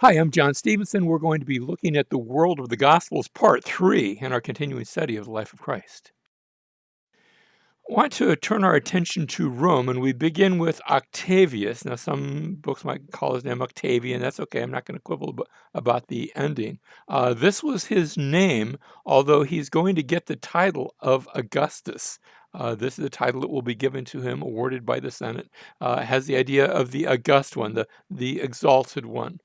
Hi, I'm John Stevenson. We're going to be looking at the world of the Gospels, part 3, in our continuing study of the life of Christ. I want to turn our attention to Rome, and we begin with Octavius. Now, some books might call his name Octavian. That's okay. I'm not going to quibble about the ending. This was his name, although he's going to get the title of Augustus. This is a title that will be given to him, awarded by the Senate. It has the idea of the august one, the exalted one.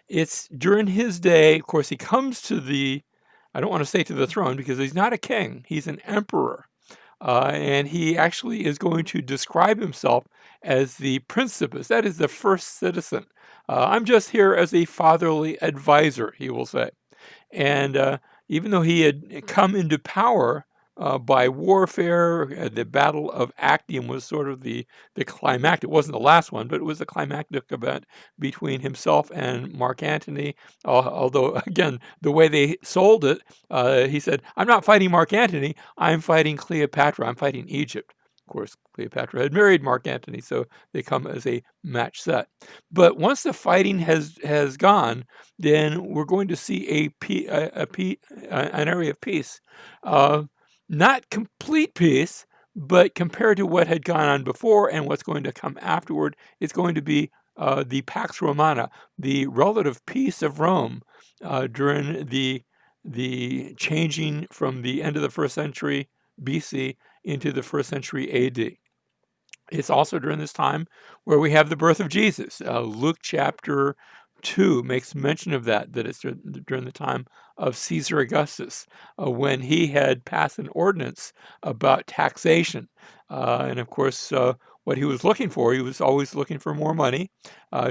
It's during his day, of course, he comes to I don't want to say to the throne because he's not a king, he's an emperor. And he actually is going to describe himself as the principus, that is the first citizen. I'm just here as a fatherly advisor, he will say. And even though he had come into power by warfare, the Battle of Actium was sort of the climactic. It wasn't the last one, but it was the climactic event between himself and Mark Antony. Although, again, the way they sold it, he said, I'm not fighting Mark Antony, I'm fighting Cleopatra, I'm fighting Egypt. Of course, Cleopatra had married Mark Antony, so they come as a match set. But once the fighting has gone, then we're going to see an area of peace. Not complete peace, but compared to what had gone on before and what's going to come afterward, it's going to be the Pax Romana, the relative peace of Rome during the changing from the end of the first century BC into the first century AD. It's also during this time where we have the birth of Jesus. Luke chapter 2 makes mention of that it's during the time of Caesar Augustus, when he had passed an ordinance about taxation. And of course, what he was looking for, he was always looking for more money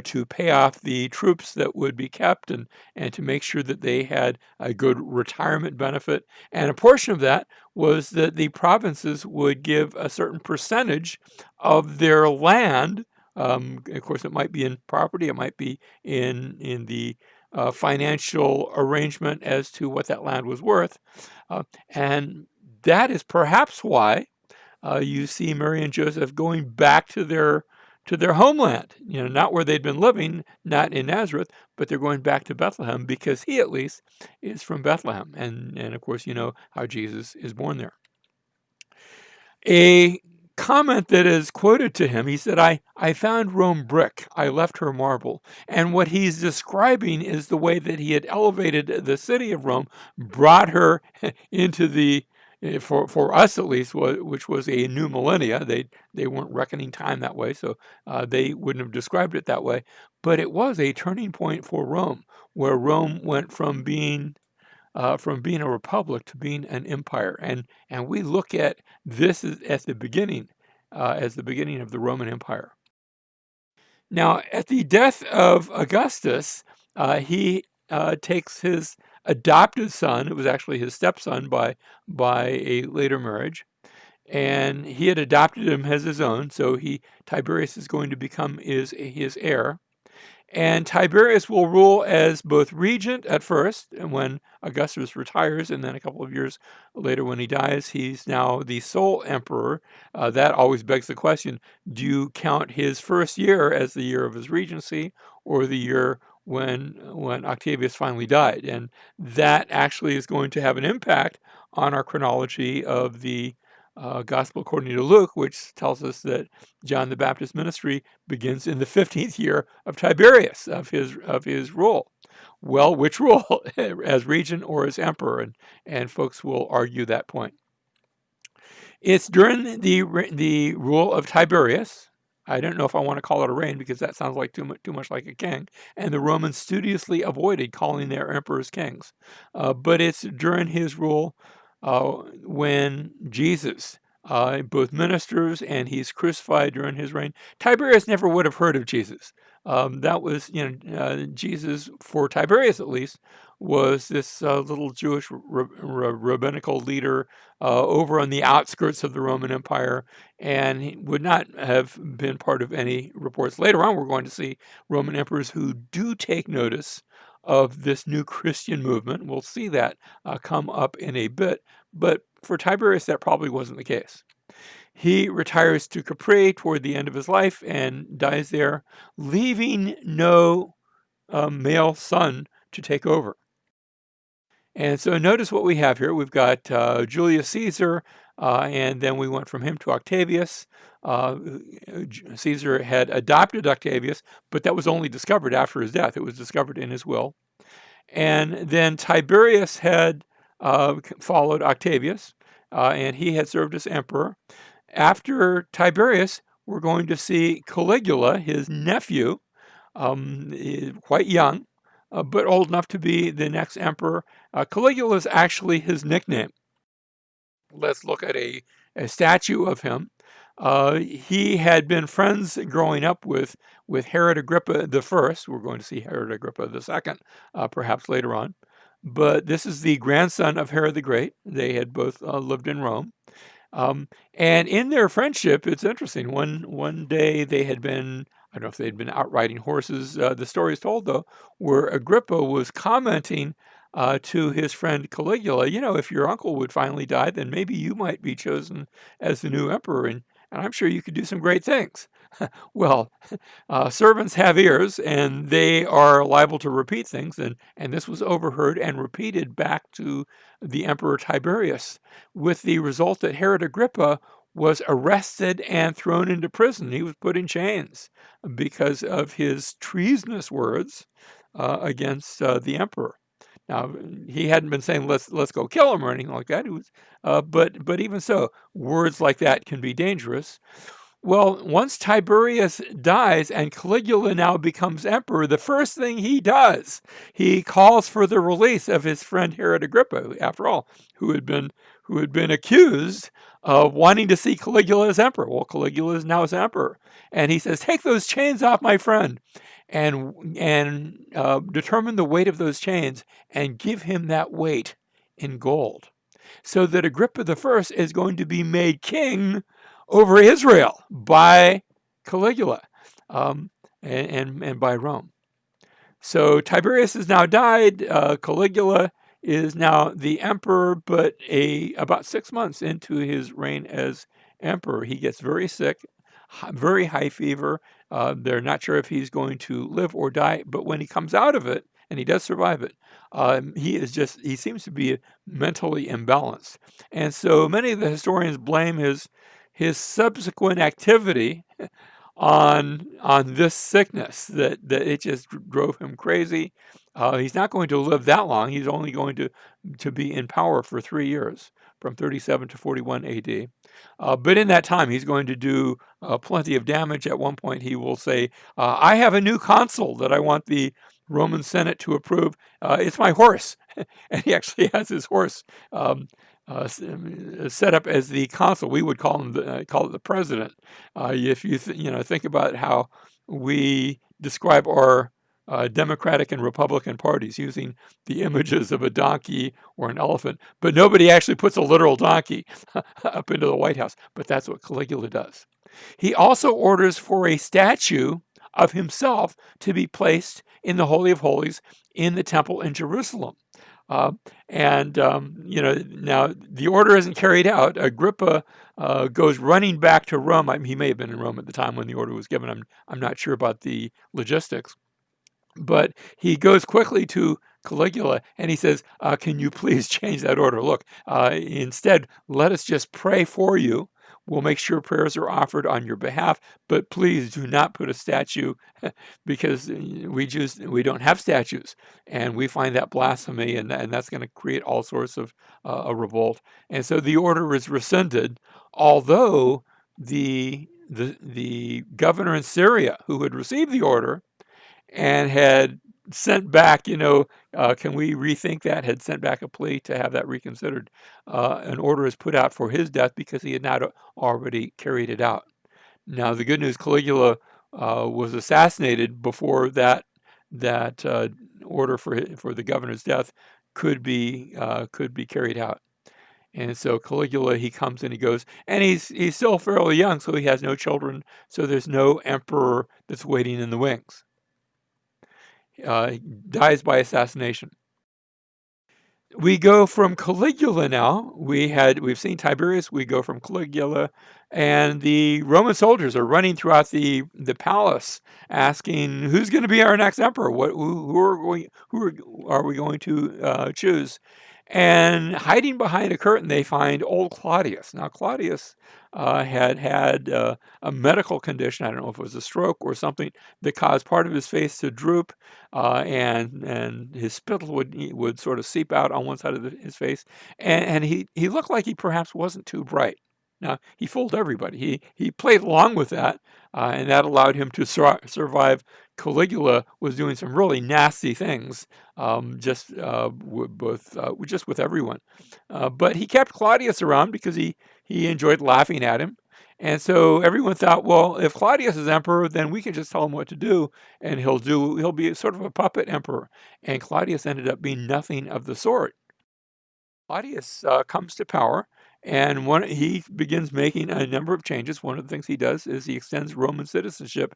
to pay off the troops that would be kept and to make sure that they had a good retirement benefit. And a portion of that was that the provinces would give a certain percentage of their land. Of course, it might be in property, it might be in the financial arrangement as to what that land was worth. And that is perhaps why you see Mary and Joseph going back to their homeland, not where they'd been living, not in Nazareth, but they're going back to Bethlehem because he at least is from Bethlehem. And of course, you know how Jesus is born there. A comment that is quoted to him, he said, I found Rome brick, I left her marble. And what he's describing is the way that he had elevated the city of Rome, brought her into for us at least, which was a new millennia. They weren't reckoning time that way, so they wouldn't have described it that way. But it was a turning point for Rome, where Rome went from being a republic to being an empire. And we look at this as the beginning of the Roman Empire. Now, at the death of Augustus, he takes his adopted son, it was actually his stepson by a later marriage, and he had adopted him as his own, so Tiberius is going to become his heir. And Tiberius will rule as both regent at first, and when Augustus retires, and then a couple of years later when he dies, he's now the sole emperor. That always begs the question, do you count his first year as the year of his regency, or the year when Octavius finally died? And that actually is going to have an impact on our chronology of the Gospel according to Luke, which tells us that John the Baptist ministry begins in the 15th year of Tiberius, of his rule. Well, which rule, as regent or as emperor? And folks will argue that point. It's during the rule of Tiberius. I don't know if I want to call it a reign because that sounds like too much like a king. And the Romans studiously avoided calling their emperors kings. But it's during his rule when Jesus both ministers and he's crucified during his reign. Tiberius never would have heard of Jesus. That was, Jesus, for Tiberius at least, was this little Jewish rabbinical leader over on the outskirts of the Roman Empire, and he would not have been part of any reports. Later on, we're going to see Roman emperors who do take notice of this new Christian movement. We'll see that come up in a bit, but for Tiberius, that probably wasn't the case. He retires to Capri toward the end of his life and dies there, leaving no male son to take over. And so notice what we have here. We've got Julius Caesar, and then we went from him to Octavius. Caesar had adopted Octavius, but that was only discovered after his death. It was discovered in his will. And then Tiberius had followed Octavius, and he had served as emperor. After Tiberius, we're going to see Caligula, his nephew, quite young, but old enough to be the next emperor. Caligula is actually his nickname. Let's look at a statue of him. He had been friends growing up with Herod Agrippa I. We're going to see Herod Agrippa II perhaps later on. But this is the grandson of Herod the Great. They had both lived in Rome. And in their friendship, it's interesting. One day they had been, I don't know if they'd been out riding horses. The story is told, though, where Agrippa was commenting to his friend Caligula, if your uncle would finally die, then maybe you might be chosen as the new emperor, and I'm sure you could do some great things. Well, servants have ears, and they are liable to repeat things, and this was overheard and repeated back to the Emperor Tiberius, with the result that Herod Agrippa was arrested and thrown into prison. He was put in chains because of his treasonous words against the emperor. Now, he hadn't been saying let's go kill him or anything like that. It was, but even so, words like that can be dangerous. Well, once Tiberius dies and Caligula now becomes emperor, the first thing he does, he calls for the release of his friend Herod Agrippa, after all, who had been accused of wanting to see Caligula as emperor. Well, Caligula is now as emperor, and he says, "Take those chains off, my friend, and determine the weight of those chains, and give him that weight in gold, so that Agrippa I is going to be made king over Israel by Caligula and by Rome." So Tiberius has now died. Caligula is now the emperor, but about 6 months into his reign as emperor, he gets very sick, very high fever. They're not sure if he's going to live or die, but when he comes out of it, and he does survive it, he seems to be mentally imbalanced. And so many of the historians blame his subsequent activity on this sickness, that it just drove him crazy. He's not going to live that long. He's only going to be in power for 3 years, from 37 to 41 AD. But in that time, he's going to do plenty of damage. At one point, he will say, "I have a new consul that I want the Roman Senate to approve. It's my horse." And he actually has his horse set up as the consul. We would call it the president. If you think about how we describe our Democratic and Republican parties, using the images of a donkey or an elephant, but nobody actually puts a literal donkey up into the White House. But that's what Caligula does. He also orders for a statue of himself to be placed in the Holy of Holies in the temple in Jerusalem. Now the order isn't carried out. Agrippa goes running back to Rome. He may have been in Rome at the time when the order was given. I'm not sure about the logistics. But he goes quickly to Caligula and he says, "Can you please change that order? Look, instead, let us just pray for you. We'll make sure prayers are offered on your behalf, but please do not put a statue because we don't have statues, and we find that blasphemy, and that's going to create all sorts of a revolt." And so the order is rescinded, although the governor in Syria who had received the order and had sent back, can we rethink that? Had sent back a plea to have that reconsidered. An order is put out for his death because he had not already carried it out. Now, the good news, Caligula was assassinated before that order for the governor's death could be carried out. And so Caligula, he comes and he goes, and he's still fairly young, so he has no children. So there's no emperor that's waiting in the wings. Dies by assassination. We go from Caligula now. We've seen Tiberius. We go from Caligula, and the Roman soldiers are running throughout the palace, asking who's going to be our next emperor. Who are we going to choose? And hiding behind a curtain, they find old Claudius. Now Claudius had a medical condition. I don't know if it was a stroke or something that caused part of his face to droop, and his spittle would sort of seep out on one side of his face, and he looked like he perhaps wasn't too bright. Now he fooled everybody. He played along with that, and that allowed him to survive. Caligula was doing some really nasty things, just with everyone. But he kept Claudius around because he enjoyed laughing at him. And so everyone thought, well, if Claudius is emperor, then we can just tell him what to do, and he'll be sort of a puppet emperor. And Claudius ended up being nothing of the sort. Claudius comes to power, and he begins making a number of changes. One of the things he does is he extends Roman citizenship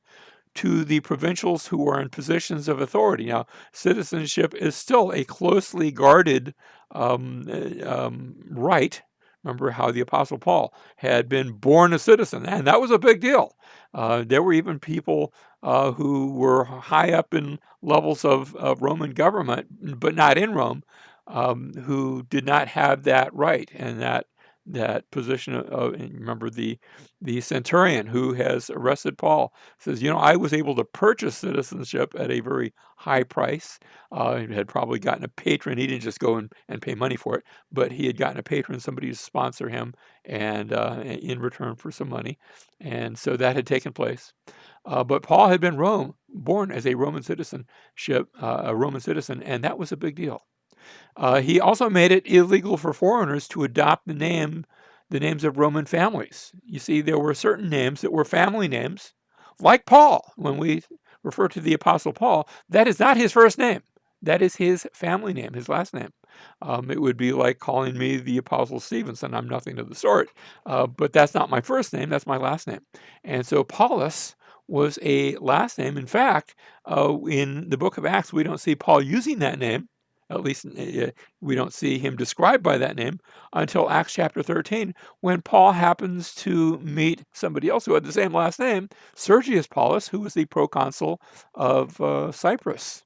to the provincials who are in positions of authority. Now, citizenship is still a closely guarded right. Remember how the Apostle Paul had been born a citizen, and that was a big deal. There were even people who were high up in levels of Roman government, but not in Rome, who did not have that right and that position and remember the centurion who has arrested Paul says, I was able to purchase citizenship at a very high price. He had probably gotten a patron. He didn't just go and pay money for it, but he had gotten a patron, somebody to sponsor him, and in return for some money. And so that had taken place. But Paul had been born as a Roman a Roman citizen, and that was a big deal. He also made it illegal for foreigners to adopt the names of Roman families. You see, there were certain names that were family names, like Paul. When we refer to the Apostle Paul, that is not his first name. That is his family name, his last name. It would be like calling me the Apostle Stevenson. I'm nothing of the sort. But that's not my first name. That's my last name. And so Paulus was a last name. In fact, in the book of Acts, we don't see Paul using that name. At least we don't see him described by that name until Acts chapter 13, when Paul happens to meet somebody else who had the same last name, Sergius Paulus, who was the proconsul of Cyprus.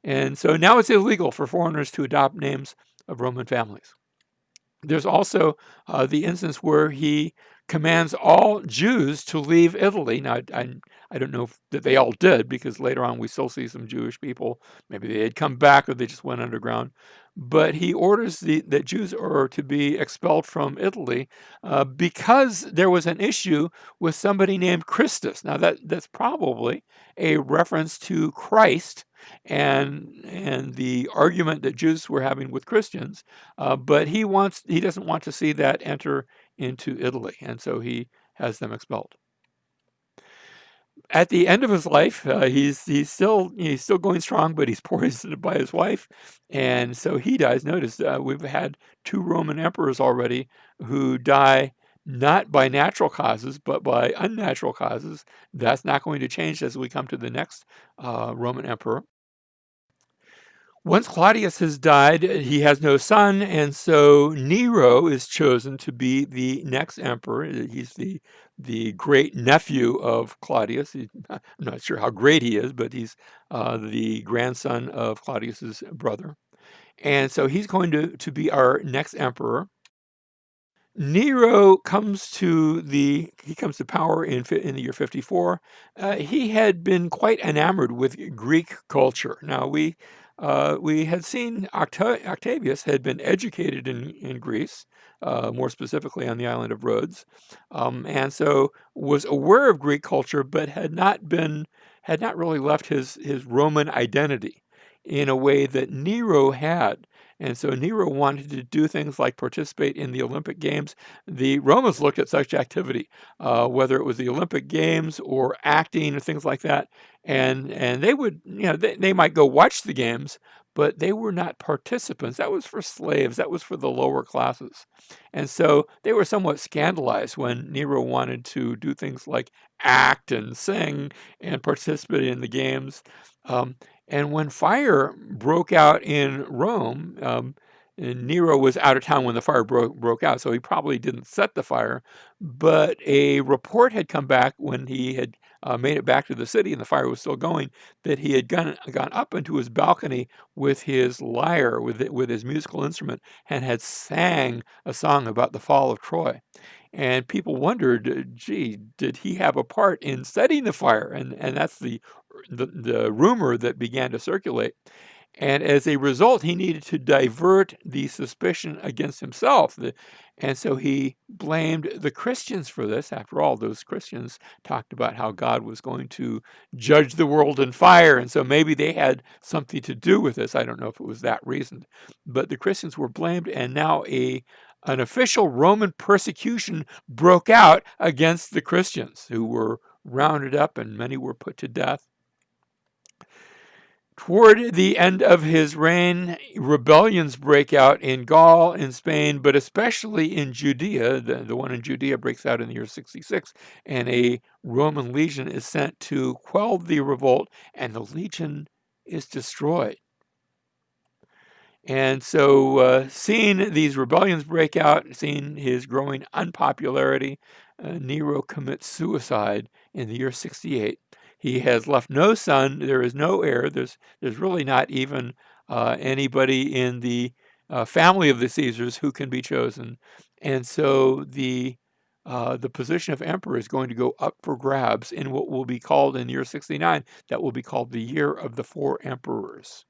And so now it's illegal for foreigners to adopt names of Roman families. There's also the instance where he commands all Jews to leave Italy. Now, I don't know that they all did, because later on we still see some Jewish people. Maybe they had come back or they just went underground. But he orders that Jews are to be expelled from Italy because there was an issue with somebody named Christus. Now, that's probably a reference to Christ and the argument that Jews were having with Christians, but he doesn't want to see that enter into Italy, and so he has them expelled. At the end of his life, he's still going strong, but he's poisoned by his wife, and so he dies. Notice we've had 2 Roman emperors already who die not by natural causes, but by unnatural causes. That's not going to change as we come to the next Roman emperor. Once Claudius has died, he has no son, and so Nero is chosen to be the next emperor. He's the great nephew of Claudius. I'm not sure how great he is, but he's the grandson of Claudius's brother. And so he's going to be our next emperor. Nero comes to power in the year 54. He had been quite enamored with Greek culture. Now we had seen Octavius had been educated in Greece, more specifically on the island of Rhodes, and so was aware of Greek culture, but had not really left his Roman identity in a way that Nero had. And so Nero wanted to do things like participate in the Olympic Games. The Romans looked at such activity, whether it was the Olympic Games or acting or things like that, and they would, they might go watch the games, but they were not participants. That was for slaves. That was for the lower classes. And so they were somewhat scandalized when Nero wanted to do things like act and sing and participate in the games. And when fire broke out in Rome, And Nero was out of town when the fire broke out, so he probably didn't set the fire. But a report had come back when he had made it back to the city and the fire was still going, that he had gone up into his balcony with his lyre, with his musical instrument, and had sang a song about the fall of Troy. And people wondered, gee, did he have a part in setting the fire? And that's the rumor that began to circulate. And as a result, he needed to divert the suspicion against himself. And so he blamed the Christians for this. After all, those Christians talked about how God was going to judge the world in fire. And so maybe they had something to do with this. I don't know if it was that reason. But the Christians were blamed, and now an official Roman persecution broke out against the Christians, who were rounded up and many were put to death. Toward the end of his reign, rebellions break out in Gaul, in Spain, but especially in Judea. The one in Judea breaks out in the year 66, and a Roman legion is sent to quell the revolt, and the legion is destroyed. And so, seeing these rebellions break out, seeing his growing unpopularity, Nero commits suicide in the year 68. He has left no son. There is no heir. There's really not even anybody in the family of the Caesars who can be chosen. And so the position of emperor is going to go up for grabs in what will be called in the year 69. That will be called the year of the four emperors.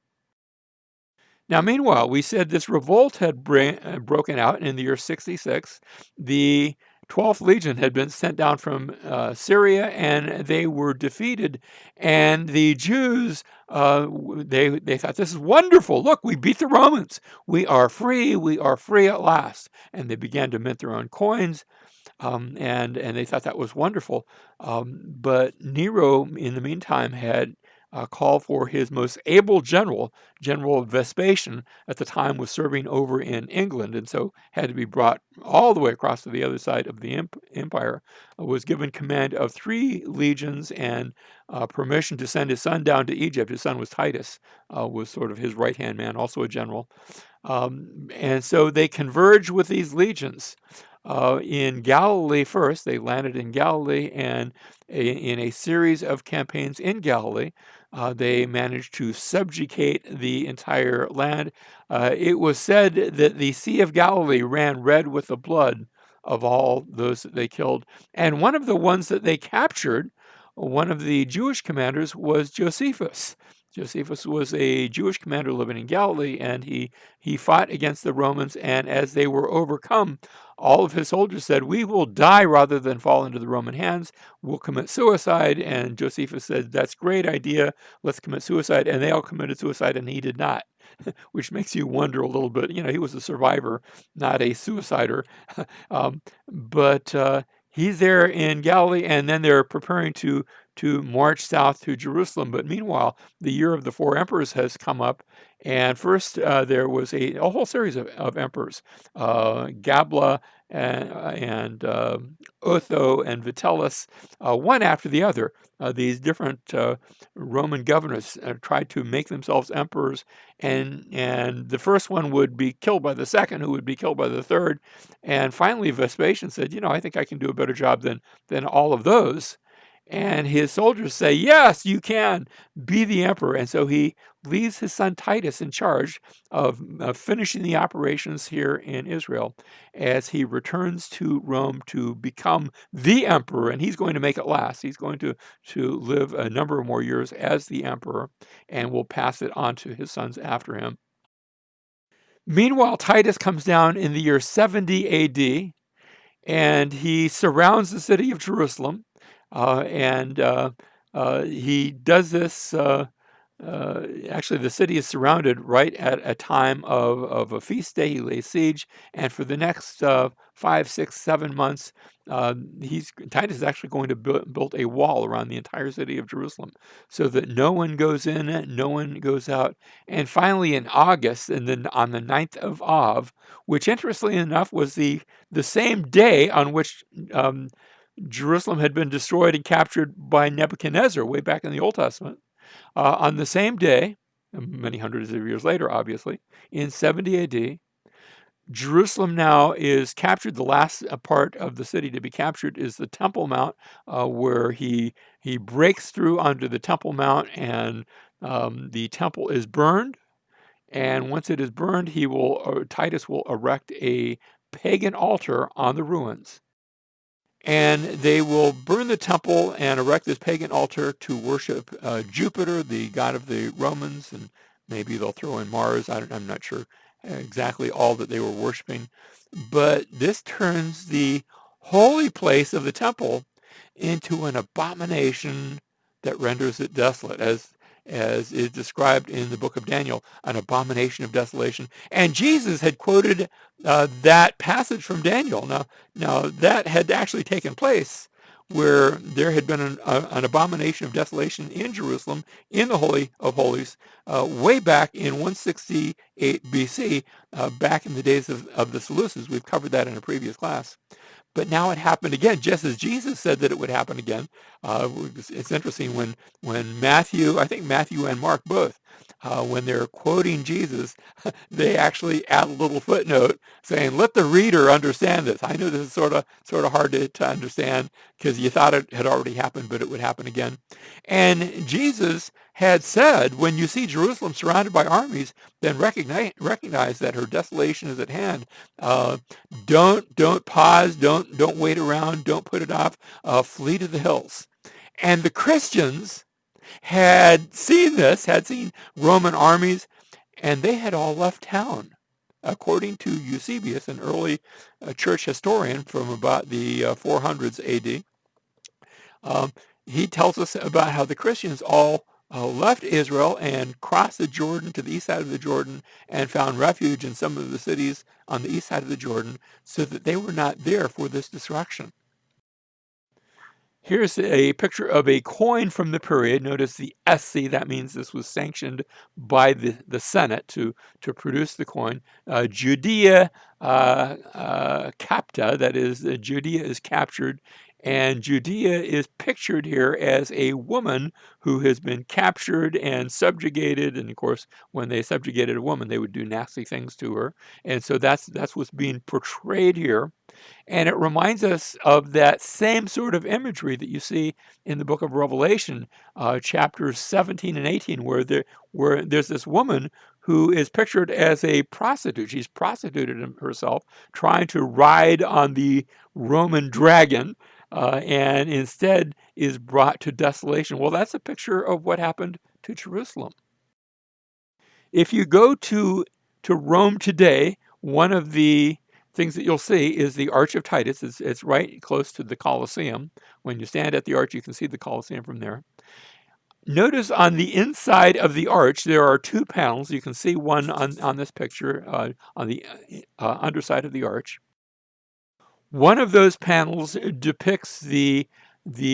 Now, meanwhile, we said this revolt had broken out in the year 66. The 12th Legion had been sent down from Syria, and they were defeated. And the Jews, they thought, this is wonderful. Look, we beat the Romans. We are free. We are free at last. And they began to mint their own coins. And they thought that was wonderful. But Nero, in the meantime, had called for his most able general, General Vespasian, at the time was serving over in England, and so had to be brought all the way across to the other side of the empire, was given command of 3 legions and permission to send his son down to Egypt. His son was Titus, was sort of his right-hand man, also a general. And so they converged with these legions. In Galilee first, they landed in Galilee, and in a series of campaigns in Galilee, they managed to subjugate the entire land. It was said that the Sea of Galilee ran red with the blood of all those that they killed. And one of the ones that they captured, one of the Jewish commanders, was Josephus. Josephus was a Jewish commander living in Galilee, and he fought against the Romans, and as they were overcome, all of his soldiers said, we will die rather than fall into the Roman hands. We'll commit suicide. And Josephus said, that's a great idea. Let's commit suicide. And they all committed suicide, and he did not, which makes you wonder a little bit. You know, he was a survivor, not a suicider. But he's there in Galilee, and then they're preparing to march south to Jerusalem. But meanwhile, the year of the 4 emperors has come up. And first, there was a whole series of emperors, Gabla and Otho and Vitellius, one after the other. These different Roman governors tried to make themselves emperors, and the first one would be killed by the second, who would be killed by the third. And finally, Vespasian said, I think I can do a better job than all of those. And his soldiers say, yes, you can be the emperor. And so he leaves his son Titus in charge of finishing the operations here in Israel as he returns to Rome to become the emperor. And he's going to make it last. He's going to live a number of more years as the emperor, and will pass it on to his sons after him. Meanwhile, Titus comes down in the year 70 AD, and he surrounds the city of Jerusalem. And he does this. Actually, the city is surrounded right at a time of a feast day. He lays siege, and for the next 5, 6, 7 months, Titus is actually going to build a wall around the entire city of Jerusalem, so that no one goes in, no one goes out. And finally, in August, and then on the 9th of Av, which interestingly enough was the same day on which Jerusalem had been destroyed and captured by Nebuchadnezzar way back in the Old Testament. On the same day, many hundreds of years later, obviously, in 70 AD, Jerusalem now is captured. The last part of the city to be captured is the Temple Mount, where he breaks through onto the Temple Mount, and the temple is burned. And once it is burned, Titus will erect a pagan altar on the ruins. And they will burn the temple and erect this pagan altar to worship Jupiter, the god of the Romans, and maybe they'll throw in Mars. I'm not sure exactly all that they were worshiping. But this turns the holy place of the temple into an abomination that renders it desolate, as is described in the book of Daniel, an abomination of desolation. And Jesus had quoted that passage from Daniel. Now that had actually taken place, where there had been an abomination of desolation in Jerusalem, in the Holy of Holies, way back in 168 BC, back in the days of the Seleucids. We've covered that in a previous class. But now it happened again, just as Jesus said that it would happen again. It's interesting when Matthew, I think Matthew and Mark both, when they're quoting Jesus, they actually add a little footnote saying, "Let the reader understand this." I know this is sort of hard to understand because you thought it had already happened, but it would happen again. And Jesus had said, when you see Jerusalem surrounded by armies, then recognize that her desolation is at hand. Don't pause. Don't wait around. Don't put it off. Flee to the hills. And the Christians had seen this, had seen Roman armies, and they had all left town. According to Eusebius, an early church historian from about the 400s AD, he tells us about how the Christians all left Israel and crossed the Jordan to the east side of the Jordan and found refuge in some of the cities on the east side of the Jordan, so that they were not there for this destruction. Here's a picture of a coin from the period. Notice the SC, that means this was sanctioned by the Senate to produce the coin. Judea capta, that is, Judea is captured, and Judea is pictured here as a woman who has been captured and subjugated. And of course, when they subjugated a woman, they would do nasty things to her. And so that's what's being portrayed here. And it reminds us of that same sort of imagery that you see in the book of Revelation, chapters 17 and 18, where there's this woman who is pictured as a prostitute. She's prostituted herself, trying to ride on the Roman dragon, and instead is brought to desolation. Well, that's a picture of what happened to Jerusalem. If you go to Rome today, one of the things that you'll see is the Arch of Titus. It's right close to the Colosseum. When you stand at the arch, you can see the Colosseum from there. Notice on the inside of the arch, there are two panels. You can see one on this picture on the underside of the arch. One of those panels depicts the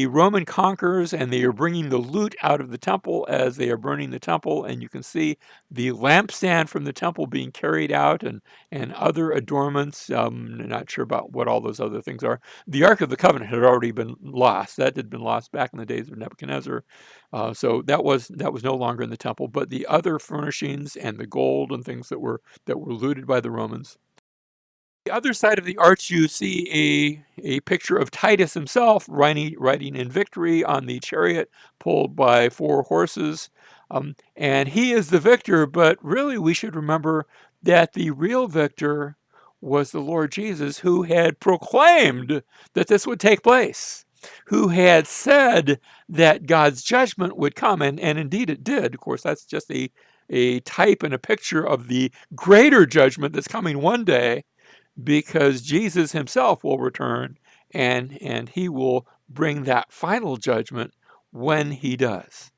Roman conquerors, and they are bringing the loot out of the temple as they are burning the temple, and you can see the lampstand from the temple being carried out, and other adornments. Not sure about what all those other things are. The Ark of the Covenant had already been lost. That had been lost back in the days of Nebuchadnezzar, so that was no longer in the temple. But the other furnishings and the gold and things that were looted by the Romans. The other side of the arch, you see a picture of Titus himself riding in victory on the chariot pulled by 4 horses. And he is the victor, but really we should remember that the real victor was the Lord Jesus, who had proclaimed that this would take place, who had said that God's judgment would come, and indeed it did. Of course, that's just a type and a picture of the greater judgment that's coming one day, because Jesus himself will return, and he will bring that final judgment when he does.